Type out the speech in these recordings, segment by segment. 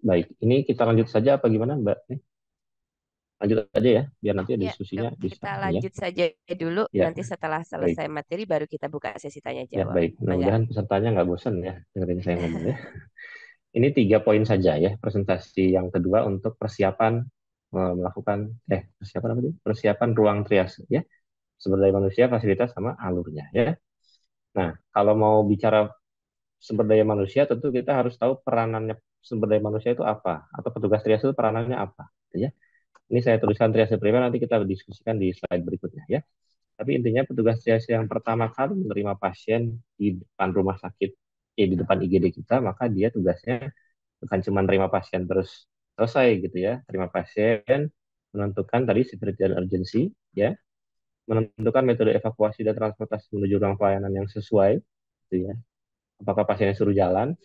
Baik, ini kita lanjut saja apa gimana, Mbak? Lanjut aja ya, biar nanti Ya, diskusinya bisa kita ini ya. lanjut saja dulu. Ya, Nanti setelah baik. selesai materi baru kita buka sesi tanya Ya, jawab. baik. Mangga. Mudah-mudahan pesertanya nggak bosan ya dengerin saya ngomong ya. Ini 3 poin saja ya, presentasi yang kedua untuk persiapan melakukan persiapan apa sih? Persiapan ruang triase ya, sumber daya manusia, fasilitas sama alurnya ya. Nah, kalau mau bicara sumber daya manusia, tentu kita harus tahu peranannya sumber daya manusia itu apa, atau petugas triase itu peranannya apa, gitu ya. Ini saya tuliskan triase primer, nanti kita diskusikan di slide berikutnya ya. Tapi intinya petugas triase yang pertama kali menerima pasien di depan rumah sakit, di depan IGD kita, maka dia tugasnya bukan cuma menerima pasien terus selesai gitu ya. Terima pasien, menentukan tadi severity dan urgency, ya, menentukan metode evakuasi dan transportasi menuju ruang pelayanan yang sesuai, gitu ya. Apakah pasiennya suruh jalan,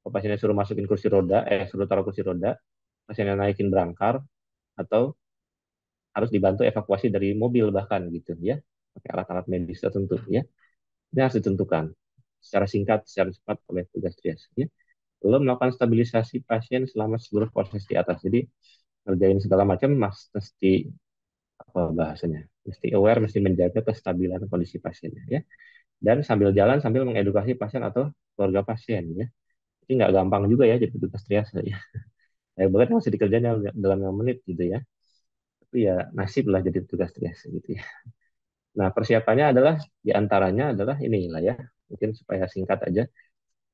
apakah pasiennya suruh masukin kursi roda, suruh taruh kursi roda, pasiennya naikin berangkar, atau harus dibantu evakuasi dari mobil bahkan gitu ya, pakai alat-alat medis tertentu ya. Ini harus ditentukan secara singkat, secara cepat oleh tugas trias. Ya. Belum melakukan stabilisasi pasien selama seluruh proses di atas. Jadi ngerjain segala macam mesti apa bahasanya, mesti aware, mesti menjaga kestabilan kondisi pasiennya ya. Dan sambil jalan sambil mengedukasi pasien atau keluarga pasien ya. Ini nggak gampang juga ya jadi tugas trias ya. Banyak banget masih dikerjain dalam 5 menit gitu ya. Tapi ya nasib lah jadi tugas trias gitu ya. Nah, persiapannya adalah diantaranya adalah inilah ya, mungkin supaya singkat aja,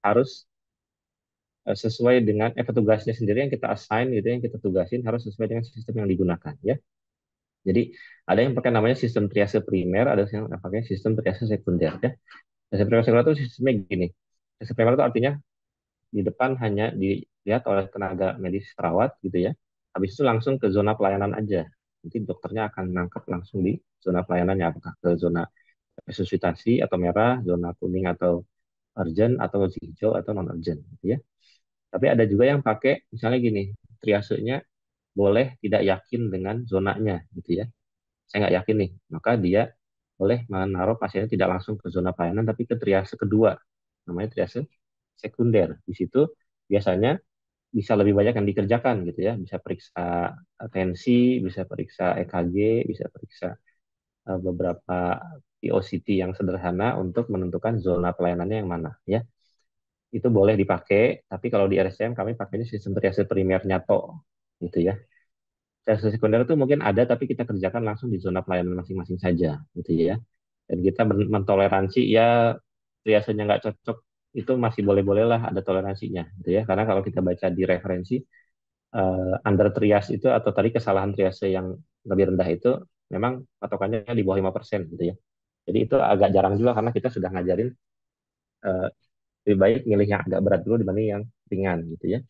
harus sesuai dengan petugasnya sendiri yang kita assign gitu, yang kita tugasin harus sesuai dengan sistem yang digunakan ya. Jadi ada yang pakai namanya sistem triase primer, ada yang pakai sistem triase sekunder ya. Triase primer sekunder itu sistemnya gini. Triase primer itu artinya di depan hanya dilihat oleh tenaga medis perawat gitu ya. Habis itu langsung ke zona pelayanan aja. Nanti dokternya akan nangkep langsung di zona pelayanannya, apakah ke zona resusitasi atau merah, zona kuning atau urgent, atau hijau atau non urgent gitu ya. Tapi ada juga yang pakai misalnya gini, triasenya boleh tidak yakin dengan zonanya gitu ya. Saya nggak yakin nih, maka dia boleh menaruh pasiennya tidak langsung ke zona pelayanan tapi ke triase kedua, namanya triase sekunder. Di situ biasanya bisa lebih banyak yang dikerjakan gitu ya, bisa periksa tensi, bisa periksa EKG, bisa periksa beberapa POCT yang sederhana untuk menentukan zona pelayanannya yang mana ya. Itu boleh dipakai, tapi kalau di RSCM kami pakainya sistem triase primernya to gitu ya. Triase sekunder itu mungkin ada tapi kita kerjakan langsung di zona pelayanan masing-masing saja gitu ya. Dan kita mentoleransi ya triasenya nggak cocok itu masih boleh-boleh lah ada toleransinya gitu ya. Karena kalau kita baca di referensi under trias itu atau tadi kesalahan triase yang lebih rendah itu memang patokannya di bawah 5% gitu ya. Jadi itu agak jarang juga karena kita sudah ngajarin uh, lebih baik milih yang agak berat dulu dibanding yang ringan gitu ya.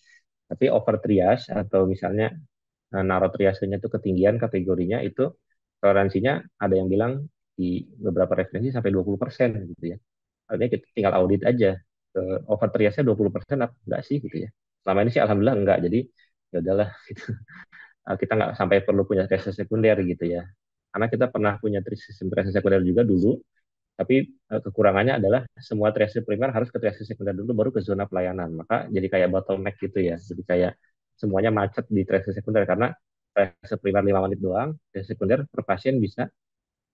Tapi over trias atau misalnya naruh triasenya itu ketinggian kategorinya itu toleransinya ada yang bilang di beberapa referensi sampai 20% gitu ya. Artinya kita tinggal audit aja ke over triasnya 20% apa enggak sih gitu ya. Selama ini sih alhamdulillah enggak. Jadi ya udahlah gitu. Kita nggak sampai perlu punya triase sekunder gitu ya. Karena kita pernah punya sistem triase sekunder juga dulu, tapi kekurangannya adalah semua triase primer harus ke triase sekunder dulu baru ke zona pelayanan. Maka jadi kayak bottleneck gitu ya. Jadi kayak semuanya macet di triase sekunder karena triase primer 5 menit doang, triase sekunder per pasien bisa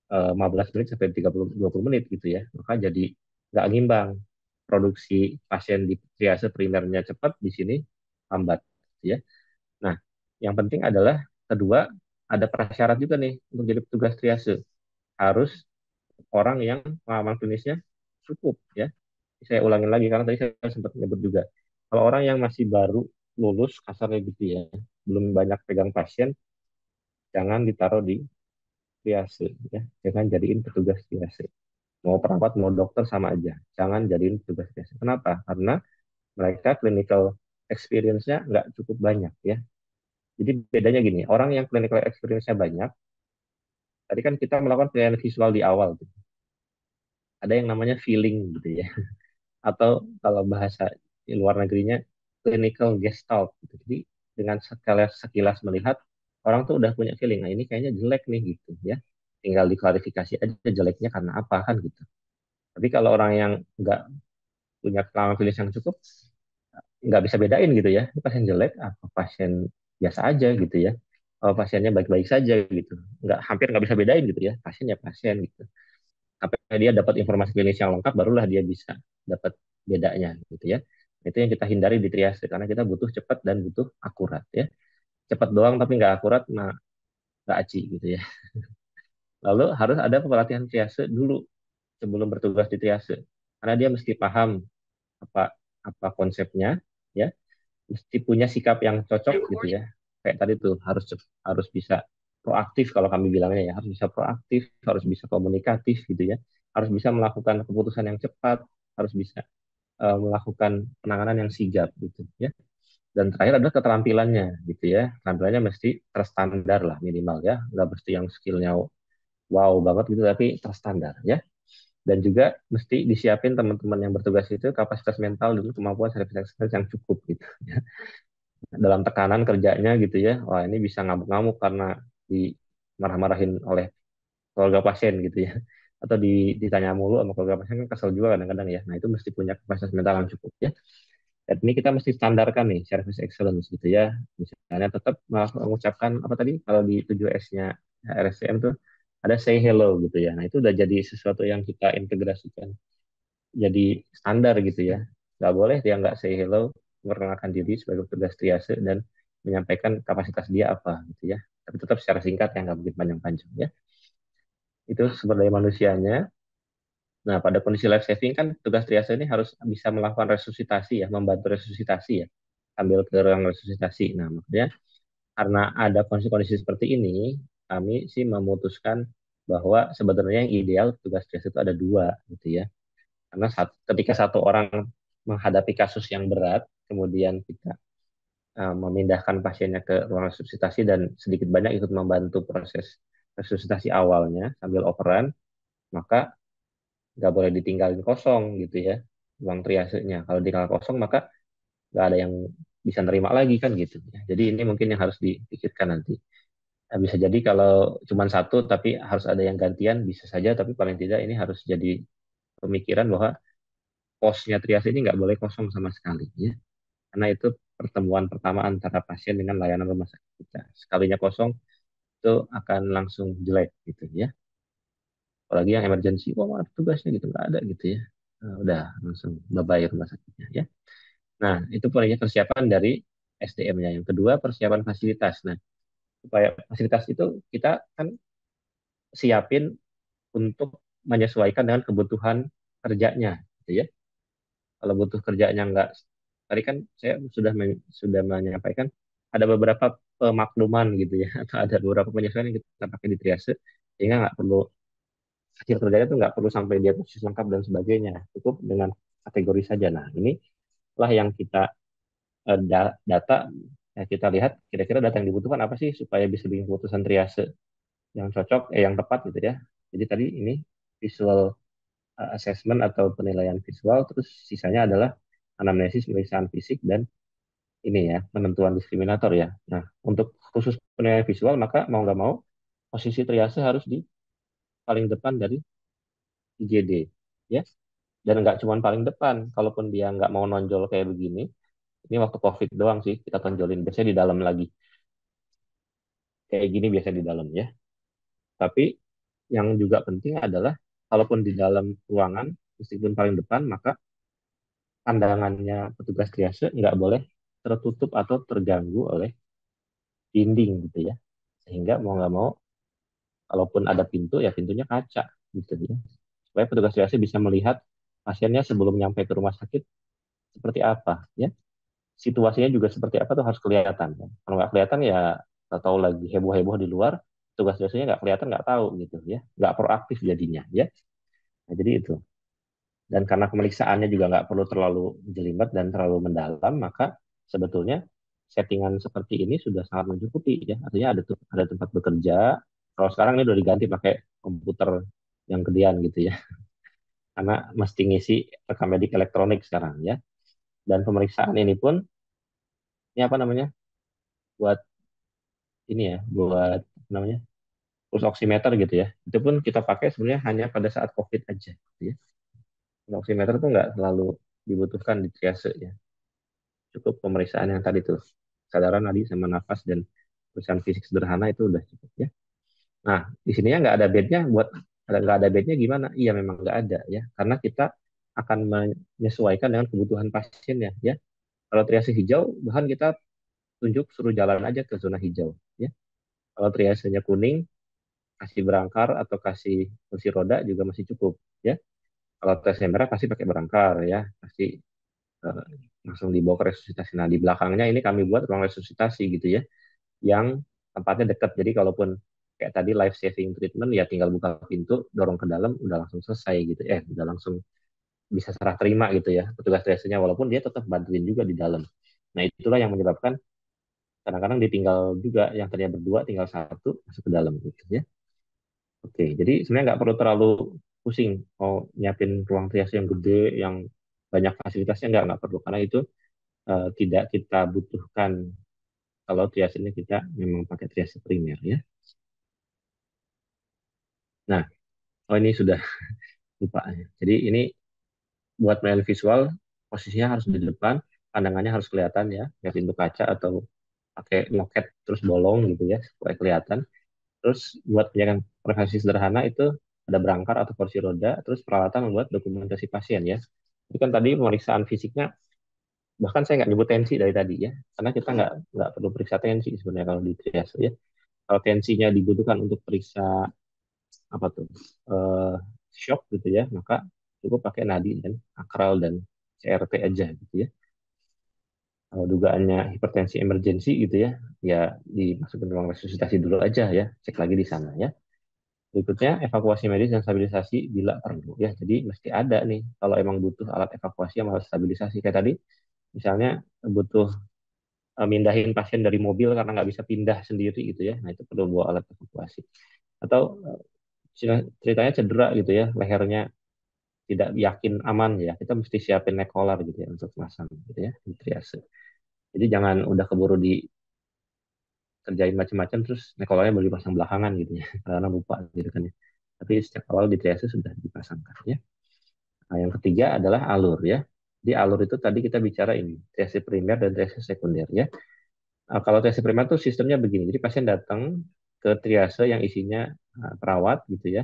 15 menit sampai 20 menit gitu ya. Maka jadi nggak ngimbang. Produksi pasien di triase primernya cepat, di sini lambat gitu ya. Nah, yang penting adalah kedua ada prasyarat juga nih untuk jadi petugas triase. Harus orang yang pengalaman klinisnya cukup ya. Saya ulangin lagi karena tadi saya sempat menyebut juga. Kalau orang yang masih baru lulus kasarnya gitu ya, belum banyak pegang pasien, jangan ditaruh di triase ya. Jangan jadiin petugas triase. Mau perawat mau dokter sama aja. Jangan jadiin petugas triase. Kenapa? Karena mereka clinical experience-nya nggak cukup banyak ya. Jadi bedanya gini, orang yang clinical experience-nya banyak, tadi kan kita melakukan penilaian visual di awal tuh. Ada yang namanya feeling gitu ya. Atau kalau bahasa di luar negerinya clinical gestalt gitu. Jadi dengan sekilas melihat orang tuh udah punya feeling, nah ini kayaknya jelek nih gitu ya. Tinggal diklarifikasi aja jeleknya karena apa kan gitu. Tapi kalau orang yang nggak punya pengalaman klinis yang cukup, nggak bisa bedain gitu ya, ini pasien jelek apa pasien biasa aja gitu ya, apa pasiennya baik-baik saja gitu, hampir nggak bisa bedain gitu ya, pasien ya pasien gitu. Sampai dia dapat informasi klinis yang lengkap, barulah dia bisa dapat bedanya gitu ya. Itu yang kita hindari di triase, karena kita butuh cepat dan butuh akurat ya. Cepat doang tapi nggak akurat, nah nggak aci gitu ya. Lalu harus ada pelatihan triase dulu sebelum bertugas di triase, karena dia mesti paham apa apa konsepnya ya, mesti punya sikap yang cocok gitu ya. Kayak tadi tuh harus bisa proaktif, kalau kami bilangnya ya, harus bisa proaktif, harus bisa komunikatif gitu ya, harus bisa melakukan keputusan yang cepat, harus bisa melakukan penanganan yang sigap gitu ya. Dan terakhir adalah keterampilannya gitu ya, keterampilannya mesti terstandar lah minimal ya, nggak mesti yang skillnya wow banget gitu, tapi terstandar ya. Dan juga mesti disiapin teman-teman yang bertugas itu kapasitas mental dan kemampuan self yang cukup gitu ya. Dalam tekanan kerjanya gitu ya, wah ini bisa ngamuk-ngamuk karena dimarah-marahin oleh keluarga pasien gitu ya, atau ditanya mulu sama keluarga pasien, kan kesel juga kadang-kadang ya. Nah itu mesti punya kapasitas mental yang cukup ya. Dan ini kita mesti standarkan nih service excellence gitu ya, misalnya tetap mengucapkan apa tadi, kalau di 7S-nya RSCM tuh ada say hello gitu ya. Nah itu udah jadi sesuatu yang kita integrasikan jadi standar gitu ya. Nggak boleh dia nggak say hello, memperkenalkan diri sebagai petugas triase dan menyampaikan kapasitas dia apa gitu ya. Tapi tetap secara singkat yang nggak mungkin panjang-panjang ya. Itu sumber daya manusianya. Nah, pada kondisi life saving kan tugas triase ini harus bisa melakukan resusitasi ya, membantu resusitasi ya, ambil ke ruang resusitasi. Nah, makanya karena ada kondisi-kondisi seperti ini, kami sih memutuskan bahwa sebenarnya yang ideal tugas triase itu ada dua gitu ya. Karena ketika satu orang menghadapi kasus yang berat, kemudian kita memindahkan pasiennya ke ruang resusitasi dan sedikit banyak ikut membantu proses resusitasi awalnya sambil operan, maka nggak boleh ditinggalin kosong gitu ya ruang triasenya. Kalau ditinggal kosong maka nggak ada yang bisa nerima lagi kan gitu ya. Jadi ini mungkin yang harus dipikirkan nanti. Bisa jadi kalau cuma satu tapi harus ada yang gantian bisa saja, tapi paling tidak ini harus jadi pemikiran bahwa posnya triase ini nggak boleh kosong sama sekali ya. Karena itu pertemuan pertama antara pasien dengan layanan rumah sakit kita. Sekalinya kosong itu akan langsung jelek gitu ya. Apalagi yang emergency, oh maaf tugasnya gitu nggak ada gitu ya. Nah, udah langsung bye-bye rumah sakitnya ya. Nah itu poinnya persiapan dari SDM-nya. Yang kedua persiapan fasilitas. Nah supaya fasilitas itu kita kan siapin untuk menyesuaikan dengan kebutuhan kerjanya gitu ya. Kalau butuh kerjanya nggak, tadi kan saya sudah menyampaikan ada beberapa pemakluman gitu ya, atau ada beberapa penyesuaian yang kita pakai di triase, sehingga nggak perlu hasil kerjanya tuh nggak perlu sampai diagnosis lengkap dan sebagainya, cukup dengan kategori saja. Nah inilah yang kita data ya, kita lihat kira-kira data yang dibutuhkan apa sih supaya bisa bikin keputusan triase yang cocok, yang tepat gitu ya. Jadi tadi ini visual assessment atau penilaian visual, terus sisanya adalah anamnesis, pemeriksaan fisik, dan ini ya penentuan diskriminator ya. Nah untuk khusus penilaian visual maka mau nggak mau posisi triase harus di paling depan dari IGD ya. Dan nggak cuma paling depan, kalaupun dia nggak mau nonjol kayak begini, ini waktu COVID doang sih kita tonjolin, biasanya di dalam lagi kayak gini, biasa di dalam ya. Tapi yang juga penting adalah kalaupun di dalam ruangan meskipun paling depan, maka pandangannya petugas triase nggak boleh tertutup atau terganggu oleh dinding gitu ya, sehingga mau nggak mau kalaupun ada pintu ya pintunya kaca gitu ya, supaya petugas triase bisa melihat pasiennya sebelum nyampe ke rumah sakit seperti apa ya, situasinya juga seperti apa tuh harus kelihatan kan. Kalau nggak kelihatan ya tahu lagi heboh-heboh di luar, tugas biasanya nggak kelihatan, nggak tahu gitu ya, nggak proaktif jadinya ya. Nah, jadi itu. Dan karena pemeriksaannya juga nggak perlu terlalu jelimet dan terlalu mendalam, maka sebetulnya settingan seperti ini sudah sangat mencukupi ya. Artinya ada tempat bekerja. Kalau sekarang ini udah diganti pakai komputer yang gedean gitu ya, karena mesti ngisi rekam medik elektronik sekarang ya. Dan pemeriksaan ini pun, ini apa namanya, buat ini ya, buat apa namanya, pulse oximeter gitu ya. Itu pun kita pakai sebenarnya hanya pada saat COVID aja. Gitu ya. Pulse oximeter itu nggak selalu dibutuhkan di triase ya. cukup pemeriksaan yang tadi tuh, kesadaran tadi sama nafas dan pemeriksaan fisik sederhana itu udah cukup ya. Nah, di sininya nggak ada bednya buat nggak ada bednya gimana? Iya memang nggak ada ya, karena kita akan menyesuaikan dengan kebutuhan pasiennya ya. Kalau triase hijau, bahkan kita tunjuk suruh jalan aja ke zona hijau ya. Kalau triasenya kuning, kasih berangkar atau kasih kursi roda juga masih cukup ya. Kalau triase merah pasti pakai berangkar ya, pasti eh, langsung dibawa ke resusitasi. Nah, di belakangnya ini kami buat ruang resusitasi gitu ya, yang tempatnya dekat. Jadi kalaupun kayak tadi life saving treatment ya tinggal buka pintu, dorong ke dalam, udah langsung selesai gitu. Udah langsung bisa serah terima gitu ya petugas triasenya, walaupun dia tetap bantuin juga di dalam. Nah, itulah yang menyebabkan kadang-kadang ditinggal juga yang tadinya berdua tinggal satu masuk ke dalam gitu ya. Oke, jadi sebenarnya nggak perlu terlalu pusing mau nyiapin ruang triase yang gede, yang banyak fasilitasnya nggak perlu karena itu tidak kita butuhkan kalau triase ini kita memang pakai triase primer ya. Nah, oh ini sudah lupa. Jadi ini buat melihat visual posisinya harus di depan, pandangannya harus kelihatan ya, nggak pintu kaca atau pakai loket terus bolong gitu ya supaya kelihatan. Terus buat penjagaan privasi sederhana itu ada berangkar atau kursi roda, terus peralatan membuat dokumentasi pasien ya. Itu kan tadi pemeriksaan fisiknya, bahkan saya nggak nyebut tensi dari tadi ya, karena kita nggak perlu periksa tensi sebenarnya kalau di triase ya. Kalau tensinya dibutuhkan untuk periksa apa tuh shock gitu ya, maka cukup pakai nadi dan akral dan CRT aja gitu ya. Kalau dugaannya hipertensi emergensi gitu ya, ya dimasukin ruang resusitasi dulu aja ya, cek lagi di sana ya. Berikutnya evakuasi medis dan stabilisasi bila perlu ya. Jadi mesti ada nih kalau emang butuh alat evakuasi yang alat stabilisasi kayak tadi, misalnya butuh mindahin pasien dari mobil karena nggak bisa pindah sendiri gitu ya. Nah itu perlu bawa alat evakuasi. Atau ceritanya cedera gitu ya, lehernya tidak yakin aman ya, kita mesti siapin neck collar gitu ya untuk masang gitu ya di triase. Jadi jangan udah keburu dikerjain macam-macam terus neck collarnya baru dipasang belakangan gitu ya, karena lupa gitu kan ya. Tapi sejak awal di triase sudah dipasangkan ya. Nah, yang ketiga adalah alur ya. Di alur itu tadi kita bicara ini, triase primer dan triase sekunder ya. Kalau triase primer tuh sistemnya begini. Jadi pasien datang ke triase yang isinya perawat gitu ya,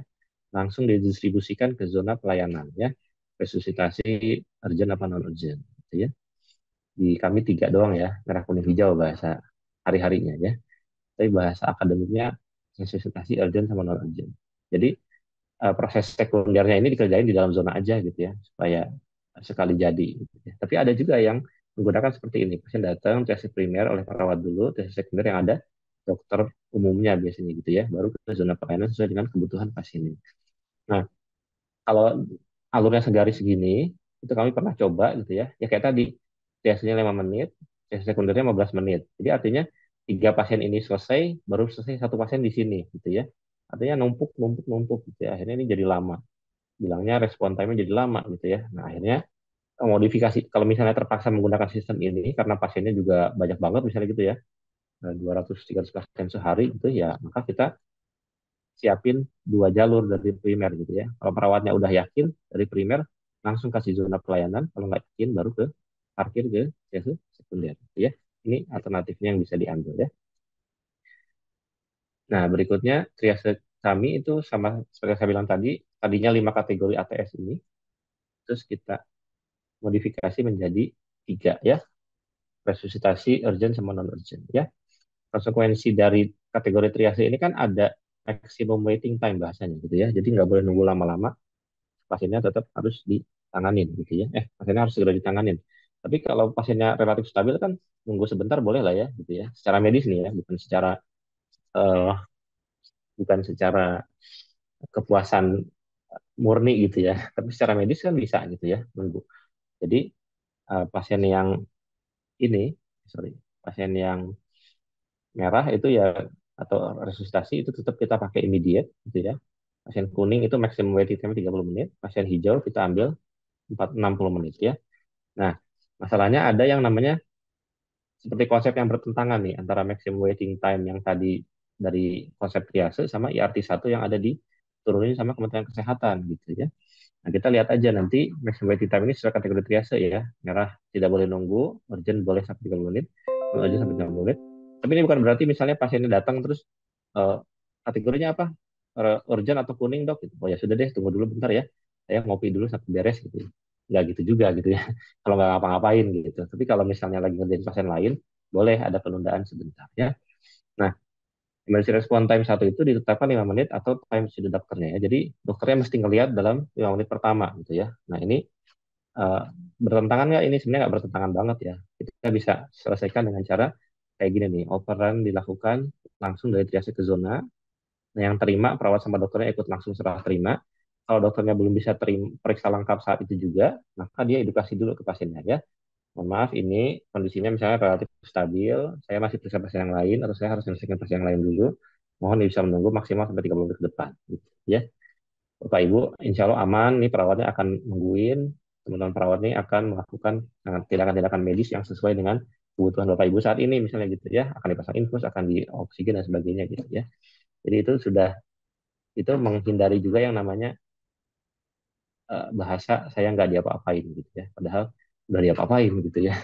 langsung didistribusikan ke zona pelayanan ya. Resusitasi urgent apa non urgent gitu ya. Di kami tiga doang ya, merah kuning hijau bahasa hari-harinya ya. Tapi bahasa akademiknya resusitasi urgent sama non urgent. Jadi proses sekundernya ini dikerjain di dalam zona aja gitu ya supaya sekali jadi gitu ya. Tapi ada juga yang menggunakan seperti ini, pasien datang tes primer oleh perawat dulu, tes sekunder yang ada dokter umumnya biasanya gitu ya, baru ke zona pelayanan sesuai dengan kebutuhan pasien ini. Nah, kalau alurnya segaris segini itu kami pernah coba gitu ya, ya kayak tadi tesnya 5 menit, tes sekundernya 15 menit, jadi artinya tiga pasien ini selesai baru selesai satu pasien di sini gitu ya, artinya numpuk numpuk numpuk gitu ya, akhirnya ini jadi lama, bilangnya respon time-nya jadi lama gitu ya. Nah, akhirnya modifikasi kalau misalnya terpaksa menggunakan sistem ini karena pasiennya juga banyak banget misalnya gitu ya, 200-300 pasien sehari gitu ya, maka kita siapin dua jalur dari primer gitu ya. Kalau perawatnya udah yakin dari primer langsung kasih zona pelayanan, kalau nggak yakin baru ke parkir ke jasa sekunder gitu ya. Ini alternatifnya yang bisa diambil ya. Nah, berikutnya triase kami itu sama seperti saya bilang tadi, tadinya 5 kategori ATS ini, terus kita modifikasi menjadi 3 ya, resusitasi urgent sama non urgent ya. Konsekuensi dari kategori triase ini kan ada maximum waiting time bahasanya gitu ya, jadi nggak boleh nunggu lama-lama, pasiennya tetap harus ditanganin gitu ya, pasiennya harus segera ditanganin. Tapi kalau pasiennya relatif stabil kan nunggu sebentar boleh lah ya gitu ya, secara medis nih ya, uh, bukan secara kepuasan murni gitu ya, tapi secara medis kan bisa gitu ya nunggu. Jadi pasien yang ini, sorry, pasien yang merah itu ya atau resusitasi itu tetap kita pakai immediate gitu ya. Pasien kuning itu maximum waiting time 30 menit, pasien hijau kita ambil 60 menit ya. Nah, masalahnya ada yang namanya seperti konsep yang bertentangan nih antara maximum waiting time yang tadi dari konsep triase sama IRT 1 yang ada di turunin sama Kementerian Kesehatan gitu ya. Nah, kita lihat aja nanti maximum waiting time ini sesuai kategori triase ya. Merah tidak boleh nunggu, urgent boleh sampai 30 menit, urgent sampai 30 menit. Tapi ini bukan berarti misalnya pasiennya datang terus eh, kategorinya apa? Urgent atau kuning dok? Gitu. Oh ya sudah deh, tunggu dulu bentar ya. Saya ngopi dulu sampai beres gitu. Nggak gitu juga gitu ya. Kalau nggak ngapa-ngapain gitu. Tapi kalau misalnya lagi ngerjain pasien lain, boleh ada penundaan sebentar ya. Nah, emergency response time satu itu ditetapkan 5 menit atau time to the dokternya ya. Jadi dokternya mesti ngelihat dalam 5 menit pertama gitu ya. Nah ini uh, bertentangan nggak? Ini sebenarnya nggak bertentangan banget ya. Kita bisa selesaikan dengan cara kayak gini nih. Operan dilakukan langsung dari triase ke zona. Nah yang terima perawat sama dokternya ikut langsung serah terima. Kalau dokternya belum bisa terima periksa lengkap saat itu juga, maka dia edukasi dulu ke pasiennya ya. Mohon maaf, ini kondisinya misalnya relatif stabil, saya masih periksa pasien yang lain, atau saya harus menyelesaikan pasien yang lain dulu. Mohon bisa menunggu maksimal sampai 30 menit ke depan. Gitu, ya. Bapak Ibu, insya Allah aman, nih perawatnya akan nungguin, teman-teman perawat ini akan melakukan tindakan-tindakan medis yang sesuai dengan kebutuhan Bapak Ibu saat ini, misalnya gitu ya, akan dipasang infus, akan di oksigen dan sebagainya gitu ya. Jadi itu sudah, itu menghindari juga yang namanya bahasa saya nggak diapa-apain gitu ya, padahal udah diapa-apain gitu ya.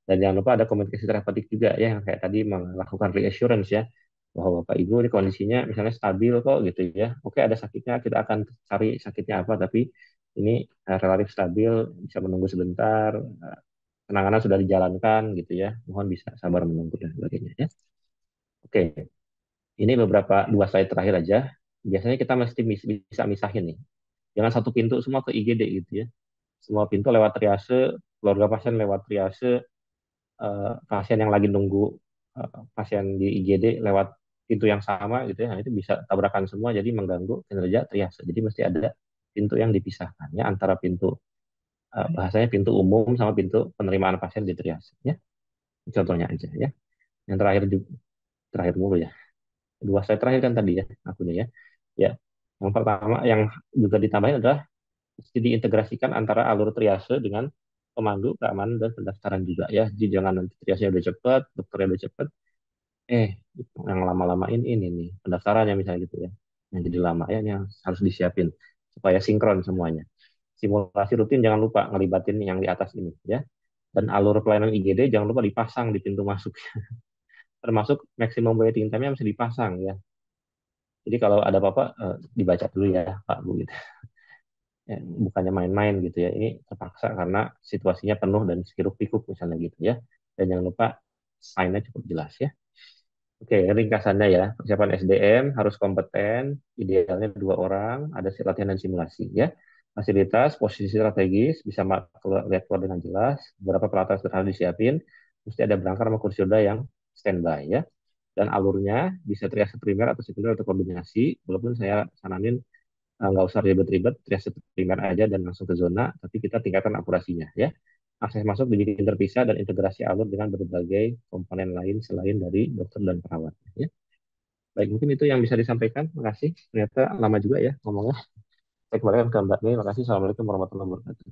Dan jangan lupa ada komunikasi terapeutik juga ya, yang kayak tadi melakukan reassurance ya, bahwa Bapak Ibu ini kondisinya misalnya stabil kok gitu ya. Oke, ada sakitnya, kita akan cari sakitnya apa, tapi ini relatif stabil, bisa menunggu sebentar, penanganan sudah dijalankan gitu ya. Mohon bisa sabar menunggu dan sebagainya ya. Oke, ini beberapa dua slide terakhir aja. Biasanya kita mesti bisa misahin nih. Jangan satu pintu semua ke IGD gitu ya. Semua pintu lewat triase, keluarga pasien lewat triase, pasien yang lagi nunggu pasien di IGD lewat pintu yang sama gitu ya, nah itu bisa tabrakan semua jadi mengganggu kinerja triase. Jadi mesti ada pintu yang dipisahkan ya antara pintu bahasanya pintu umum sama pintu penerimaan pasien di triase ya. Contohnya aja ya. Yang terakhir juga terakhir mulu ya. Dua slide terakhir kan tadi ya akunya ya. Ya. Yang pertama yang juga ditambahin adalah mesti diintegrasikan antara alur triase dengan pemandu keamanan dan pendaftaran juga ya. Jadi jangan nanti triase udah cepat, dokternya udah cepat, eh yang lama-lamain ini nih pendaftarannya misalnya gitu ya, yang jadi lama ya, ini yang harus disiapin supaya sinkron semuanya. Simulasi rutin jangan lupa ngelibatin yang di atas ini ya, dan alur pelayanan IGD jangan lupa dipasang di pintu masuk. Termasuk maximum waiting time-nya masih dipasang ya. Jadi kalau ada apa-apa dibaca dulu ya Pak Bu gitu ya, bukannya main-main gitu ya, ini terpaksa karena situasinya penuh dan hiruk pikuk misalnya gitu ya. Dan jangan lupa sign-nya cukup jelas ya. Oke, ringkasannya ya, persiapan SDM harus kompeten, idealnya 2 orang, ada latihan dan simulasi ya. Fasilitas, posisi strategis, bisa lihat keluar dengan jelas, beberapa peralatan sederhana disiapin, mesti ada berangkar sama kursi roda yang standby ya. Dan alurnya bisa triase primer atau sekunder atau kombinasi, walaupun saya saranin nggak usah ribet-ribet, triase primer aja dan langsung ke zona, tapi kita tingkatkan akurasinya ya. Akses masuk dibikin terpisah dan integrasi alur dengan berbagai komponen lain selain dari dokter dan perawat. Ya. Baik, mungkin itu yang bisa disampaikan. Terima kasih. Ternyata lama juga ya ngomongnya. Saya kembalikan ke Mbak Mei. Terima kasih. Assalamualaikum warahmatullahi wabarakatuh.